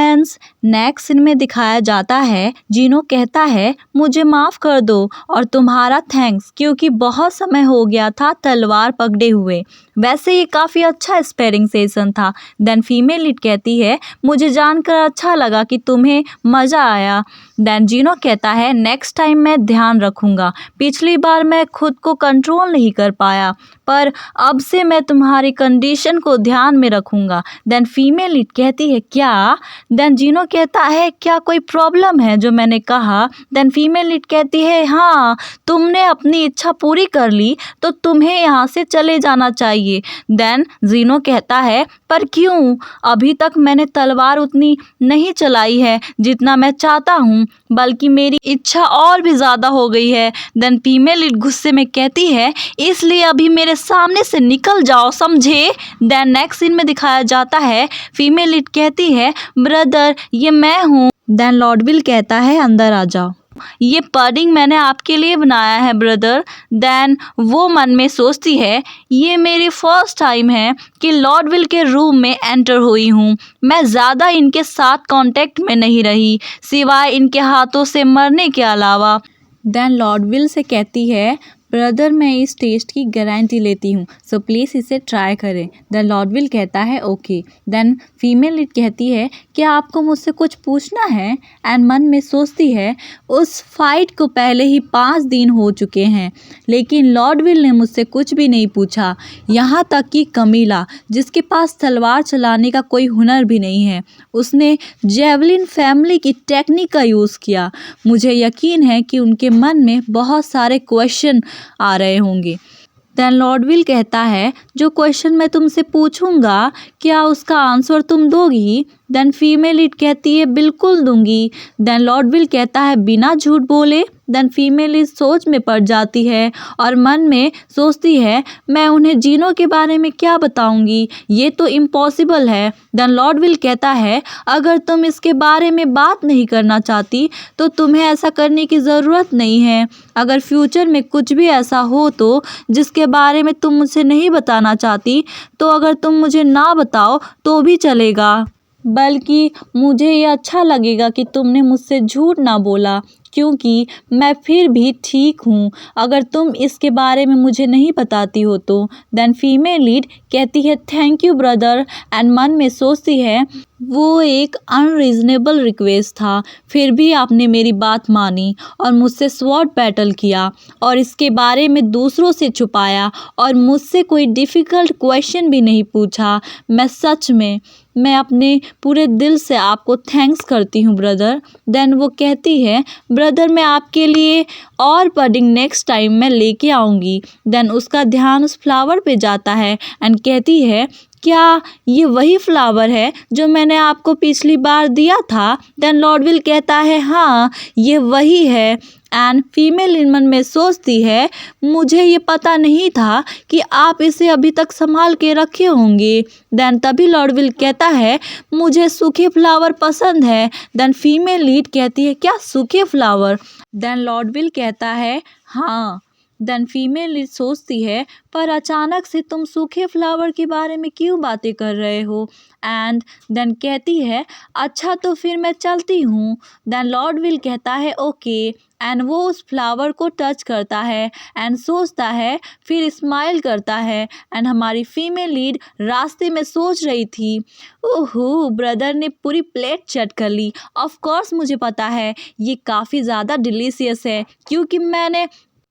Friends, next scene में दिखाया जाता है जीनो कहता है मुझे माफ़ कर दो और तुम्हारा थैंक्स, क्योंकि बहुत समय हो गया था तलवार पकड़े हुए। वैसे ये काफ़ी अच्छा स्पेयरिंग सेशन था। देन फीमेल लीड कहती है मुझे जानकर अच्छा लगा कि तुम्हें मज़ा आया। देन जीनो कहता है नेक्स्ट टाइम मैं ध्यान रखूँगा। पिछली बार मैं खुद को कंट्रोल नहीं कर पाया, पर अब से मैं तुम्हारी कंडीशन को ध्यान में रखूँगा। देन फीमेल लीड कहती है क्या? देन जीनो कहता है क्या कोई प्रॉब्लम है जो मैंने कहा? देन फीमेल लीड कहती है हाँ, तुमने अपनी इच्छा पूरी कर ली तो तुम्हें यहाँ से चले जाना चाहिए। देन जीनो कहता है पर क्यों? अभी तक मैंने तलवार उतनी नहीं चलाई है जितना मैं चाहता हूँ, बल्कि मेरी इच्छा और भी ज़्यादा हो गई है। देन फीमेल लीड गुस्से में कहती है इसलिए अभी मेरे सामने से निकल जाओ, समझे? देन नेक्स्ट सीन में दिखाया जाता है फीमेल लीड कहती है ब्रदर ये मैं हूँ। देन लॉर्डविल कहता है अंदर आ जाओ, ये पडिंग मैंने आपके लिए बनाया है ब्रदर। देन वो मन में सोचती है ये मेरी फर्स्ट टाइम है कि लॉर्डविल के रूम में एंटर हुई हूँ। मैं ज़्यादा इनके साथ कांटेक्ट में नहीं रही सिवाय इनके हाथों से मरने के अलावा। देन लॉर्डविल से कहती है ब्रदर मैं इस टेस्ट की गारंटी लेती हूँ, सो प्लीज़ इसे ट्राई करें। देन लॉर्डविल कहता है ओके। देन फीमेल लीड कहती है क्या आपको मुझसे कुछ पूछना है? एंड मन में सोचती है उस फाइट को पहले ही 5 दिन हो चुके हैं, लेकिन लॉर्डविल ने मुझसे कुछ भी नहीं पूछा। यहाँ तक कि कमीला जिसके पास तलवार चलाने का कोई हुनर भी नहीं है, उसने जेवलिन फैमिली की टेक्निक का यूज़ किया। मुझे यकीन है कि उनके मन में बहुत सारे क्वेश्चन आ रहे होंगे। देन लॉर्डविल कहता है जो क्वेश्चन मैं तुमसे पूछूंगा क्या उसका आंसर तुम दोगी? देन फीमेल लीड कहती है बिल्कुल दूंगी। देन लॉर्डविल कहता है बिना झूठ बोले। देन फीमेल लीड सोच में पड़ जाती है और मन में सोचती है मैं उन्हें जीनो के बारे में क्या बताऊंगी, ये तो इम्पॉसिबल है। देन लॉर्डविल कहता है अगर तुम इसके बारे में बात नहीं करना चाहती तो तुम्हें ऐसा करने की ज़रूरत नहीं है। अगर फ्यूचर में कुछ भी ऐसा हो तो जिसके बारे में तुम मुझसे नहीं बताना चाहती, तो अगर तुम मुझे ना बताओ तो भी चलेगा, बल्कि मुझे ये अच्छा लगेगा कि तुमने मुझसे झूठ ना बोला, क्योंकि मैं फिर भी ठीक हूँ अगर तुम इसके बारे में मुझे नहीं बताती हो तो। देन फीमेल लीड कहती है थैंक यू ब्रदर, एंड मन में सोचती है वो एक अनरीजनेबल रिक्वेस्ट था, फिर भी आपने मेरी बात मानी और मुझसे स्वॉर्ड बैटल किया और इसके बारे में दूसरों से छुपाया और मुझसे कोई डिफ़िकल्ट क्वेश्चन भी नहीं पूछा। मैं अपने पूरे दिल से आपको थैंक्स करती हूँ ब्रदर। देन वो कहती है ब्रदर मैं आपके लिए और पडिंग नेक्स्ट टाइम मैं लेके आऊँगी। देन उसका ध्यान उस फ्लावर पे जाता है एंड कहती है क्या ये वही फ्लावर है जो मैंने आपको पिछली बार दिया था? देन लॉर्डविल कहता है हाँ ये वही है। एंड फीमेल मन में सोचती है मुझे ये पता नहीं था कि आप इसे अभी तक संभाल के रखे होंगे। देन तभी लॉर्डविल कहता है मुझे सूखे फ्लावर पसंद है। देन फीमेल लीड कहती है क्या सूखे फ्लावर? देन लॉर्डविल कहता है हाँ। देन फीमेल लीड सोचती है पर अचानक से तुम सूखे फ्लावर के बारे में क्यों बातें कर रहे हो? एंड देन कहती है अच्छा तो फिर मैं चलती हूँ। देन लॉर्डविल कहता है ओके, एंड वो उस फ्लावर को टच करता है एंड सोचता है, फिर स्माइल करता है। एंड हमारी फीमेल लीड रास्ते में सोच रही थी ओहो ब्रदर ने पूरी प्लेट चट कर ली। ऑफ कोर्स मुझे पता है ये काफ़ी ज़्यादा डिलीशियस है क्योंकि मैंने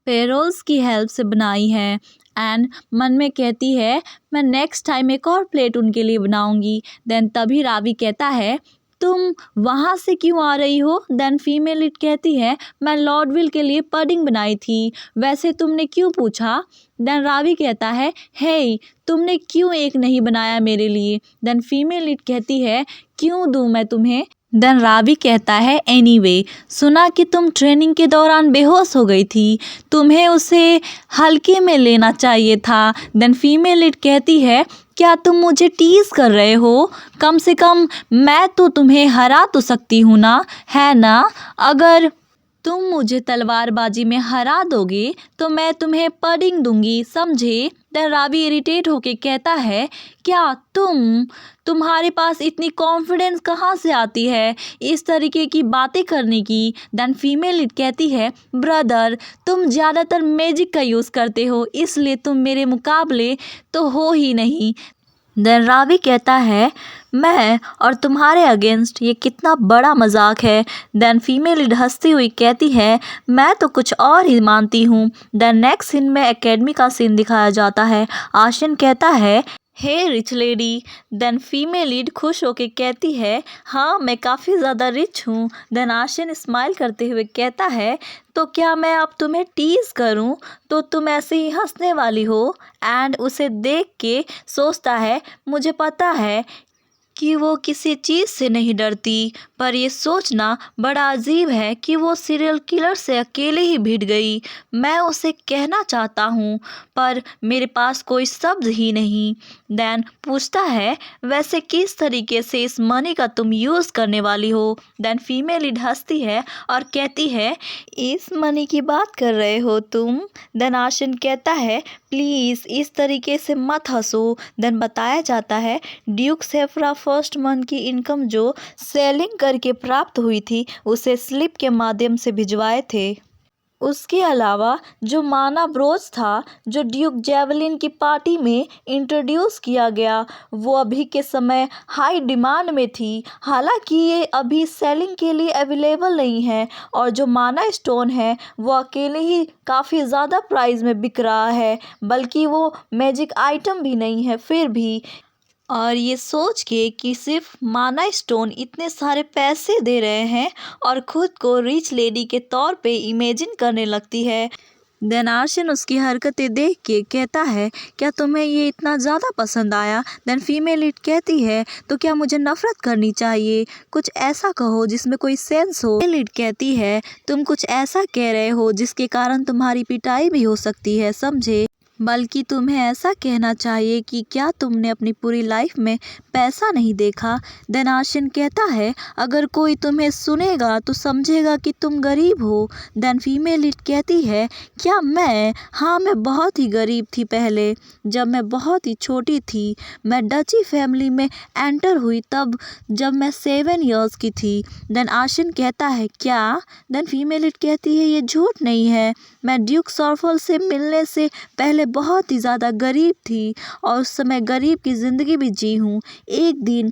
पेरोल्स की हेल्प से बनाई है। एंड मन में कहती है मैं नेक्स्ट टाइम एक और प्लेट उनके लिए बनाऊंगी। देन तभी रावी कहता है तुम वहाँ से क्यों आ रही हो? देन फीमेल लीड कहती है मैं लॉर्डविल के लिए पडिंग बनाई थी, वैसे तुमने क्यों पूछा? देन रावी कहता है हे तुमने क्यों एक नहीं बनाया मेरे लिए? देन फीमेल लीड कहती है क्यों दूँ मैं तुम्हें? देन रावी कहता है एनीवे, सुना कि तुम ट्रेनिंग के दौरान बेहोश हो गई थी, तुम्हें उसे हल्के में लेना चाहिए था। देन फीमेल लीड कहती है क्या तुम मुझे टीज़ कर रहे हो? कम से कम मैं तो तुम्हें हरा तो सकती हूँ ना, है ना? अगर तुम मुझे तलवारबाजी में हरा दोगे तो मैं तुम्हें पडिंग दूंगी, समझे? देन रावी इरिटेट होके कहता है, क्या तुम्हारे पास इतनी कॉन्फिडेंस कहाँ से आती है इस तरीके की बातें करने की? देन फीमेल लीड कहती है, ब्रदर तुम ज़्यादातर मैजिक का यूज़ करते हो, इसलिए तुम मेरे मुकाबले तो हो ही नहीं। देन रावी कहता है, मैं और तुम्हारे अगेंस्ट ये कितना बड़ा मजाक है। देन फीमेल लीड हंसती हुई कहती है, मैं तो कुछ और ही मानती हूँ। देन नेक्स्ट सीन में एकेडमी का सीन दिखाया जाता है। आशियन कहता है, hey rich lady. Then female lead खुश होके कहती है, हाँ मैं काफ़ी ज़्यादा रिच हूँ। देन आशियन स्माइल करते हुए कहता है, तो क्या मैं अब तुम्हें टीज़ करूं तो तुम ऐसे ही हंसने वाली हो? एंड उसे देख के सोचता है, मुझे पता है कि वो किसी चीज़ से नहीं डरती, पर ये सोचना बड़ा अजीब है कि वो सीरियल किलर से अकेले ही भिड़ गई। मैं उसे कहना चाहता हूँ पर मेरे पास कोई शब्द ही नहीं। देन पूछता है, वैसे किस तरीके से इस मनी का तुम यूज़ करने वाली हो? देन फीमेल लीड हंसती है और कहती है, इस मनी की बात कर रहे हो तुम? देन आशियन कहता है, प्लीज़ इस तरीके से मत हंसो। देन बताया जाता है, ड्यूक सेफ्रा फर्स्ट मंथ की इनकम जो सेलिंग करके प्राप्त हुई थी उसे स्लिप के माध्यम से भिजवाए थे। उसके अलावा जो माना ब्रोच था जो ड्यूक जेवलिन की पार्टी में इंट्रोड्यूस किया गया वो अभी के समय हाई डिमांड में थी। हालांकि ये अभी सेलिंग के लिए अवेलेबल नहीं है और जो माना स्टोन है वो अकेले ही काफ़ी ज़्यादा प्राइस में बिक रहा है, बल्कि वो मैजिक आइटम भी नहीं है फिर भी। और ये सोच के कि सिर्फ माना स्टोन इतने सारे पैसे दे रहे हैं और ख़ुद को रिच लेडी के तौर पे इमेजिन करने लगती है। देन आशियन उसकी हरकतें देख के कहता है, क्या तुम्हें ये इतना ज़्यादा पसंद आया? देन फीमेल लीड कहती है, तो क्या मुझे नफ़रत करनी चाहिए? कुछ ऐसा कहो जिसमें कोई सेंस हो। फीमेल लीड कहती है, तुम कुछ ऐसा कह रहे हो जिसके कारण तुम्हारी पिटाई भी हो सकती है, समझे? बल्कि तुम्हें ऐसा कहना चाहिए कि क्या तुमने अपनी पूरी लाइफ में पैसा नहीं देखा? देन आशियन कहता है, अगर कोई तुम्हें सुनेगा तो समझेगा कि तुम गरीब हो। देन फीमेल लीड कहती है, क्या मैं? हाँ मैं बहुत ही गरीब थी पहले, जब मैं बहुत ही छोटी थी। मैं डची फैमिली में एंटर हुई तब जब मैं 7 इयर्स की थी। देन आशियन कहता है, क्या? देन फीमेल लीड कहती है, ये झूठ नहीं है, मैं ड्यूक सॉर्फल से मिलने से पहले बहुत ही ज़्यादा गरीब थी और उस समय गरीब की ज़िंदगी भी जी हूँ। एक दिन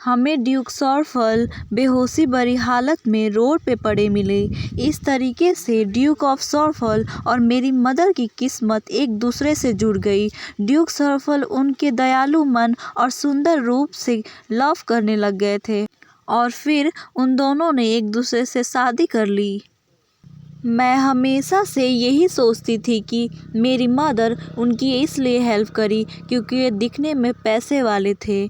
हमें ड्यूक सॉर्फल बेहोशी भरी हालत में रोड पे पड़े मिले। इस तरीके से ड्यूक ऑफ सॉर्फल और मेरी मदर की किस्मत एक दूसरे से जुड़ गई। ड्यूक सॉर्फल उनके दयालु मन और सुंदर रूप से लव करने लग गए थे और फिर उन दोनों ने एक दूसरे से शादी कर ली। मैं हमेशा से यही सोचती थी कि मेरी मदर उनकी इसलिए हेल्प करी क्योंकि ये दिखने में पैसे वाले थे,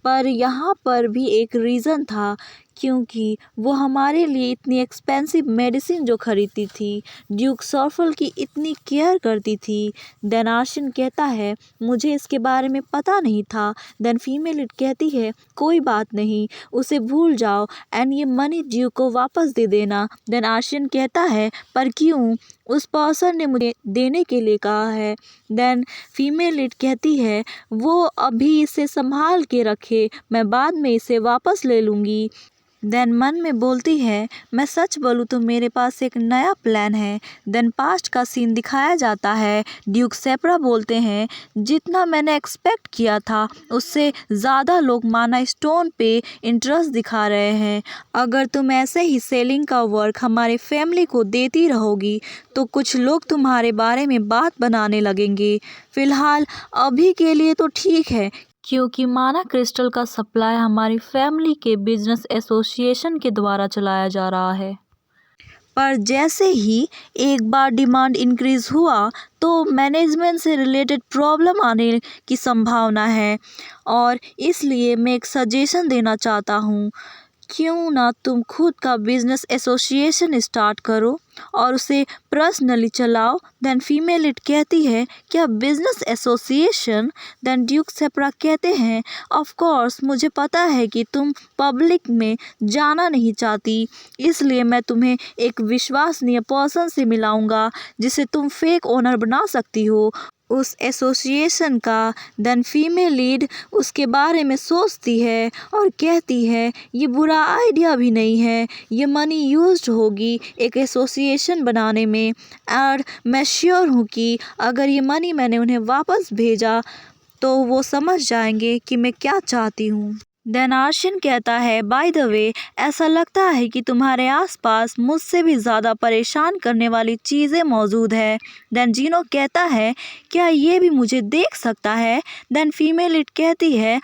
पर यहाँ पर भी एक रीज़न था क्योंकि वो हमारे लिए इतनी एक्सपेंसिव मेडिसिन जो खरीदती थी, ड्यूक सॉर्फल की इतनी केयर करती थी। देन आशियन कहता है, मुझे इसके बारे में पता नहीं था। देन फीमेल लीड कहती है, कोई बात नहीं, उसे भूल जाओ एंड ये मनी ड्यूक को वापस दे देना। देन आशियन कहता है, पर क्यों? उस पर्सन ने मुझे देने के लिए कहा है। देन फीमेल लीड कहती है, वो अभी इसे संभाल के रखे, मैं बाद में इसे वापस ले लूँगी। देन मन में बोलती है, मैं सच बोलूँ तो मेरे पास एक नया प्लान है। देन पास्ट का सीन दिखाया जाता है। ड्यूक सेप्रा बोलते हैं, जितना मैंने एक्सपेक्ट किया था उससे ज़्यादा लोग माना स्टोन पे इंटरेस्ट दिखा रहे हैं। अगर तुम ऐसे ही सेलिंग का वर्क हमारे फैमिली को देती रहोगी तो कुछ लोग तुम्हारे बारे में बात बनाने लगेंगे। फ़िलहाल अभी के लिए तो ठीक है क्योंकि माना क्रिस्टल का सप्लाई हमारी फैमिली के बिजनेस एसोसिएशन के द्वारा चलाया जा रहा है। पर जैसे ही एक बार डिमांड इंक्रीज़ हुआ तो मैनेजमेंट से रिलेटेड प्रॉब्लम आने की संभावना है और इसलिए मैं एक सजेशन देना चाहता हूँ। क्यों ना तुम खुद का बिजनेस एसोसिएशन स्टार्ट करो और उसे पर्सनली चलाओ। देन फीमेल लीड कहती है, क्या बिजनेस एसोसिएशन? देन ड्यूक सेप्रा कहते हैं, ऑफ कोर्स मुझे पता है कि तुम पब्लिक में जाना नहीं चाहती, इसलिए मैं तुम्हें एक विश्वसनीय पर्सन से मिलाऊंगा जिसे तुम फेक ओनर बना सकती हो उस एसोसिएशन का। देन फीमेल लीड उसके बारे में सोचती है और कहती है, ये बुरा आइडिया भी नहीं है, ये मनी यूज्ड होगी एक एसोसिएशन बनाने में, और मैं श्योर हूँ कि अगर ये मनी मैंने उन्हें वापस भेजा तो वो समझ जाएंगे कि मैं क्या चाहती हूँ। देन आर्शियन कहता है, बाय द वे ऐसा लगता है कि तुम्हारे आसपास मुझसे भी ज़्यादा परेशान करने वाली चीज़ें मौजूद है। देन जीनो कहता है, क्या ये भी मुझे देख सकता है? देन फीमेल लीड कहती है,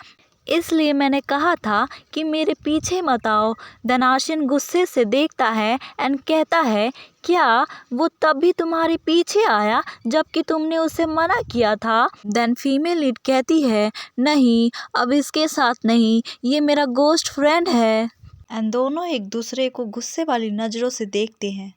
इसलिए मैंने कहा था कि मेरे पीछे मत आओ। देन आर्शियन गुस्से से देखता है एंड कहता है, क्या वो तब भी तुम्हारे पीछे आया जबकि तुमने उसे मना किया था? देन फीमेल लीड कहती है, नहीं अब इसके साथ नहीं, ये मेरा गोस्ट फ्रेंड है। एंड दोनों एक दूसरे को गुस्से वाली नज़रों से देखते हैं।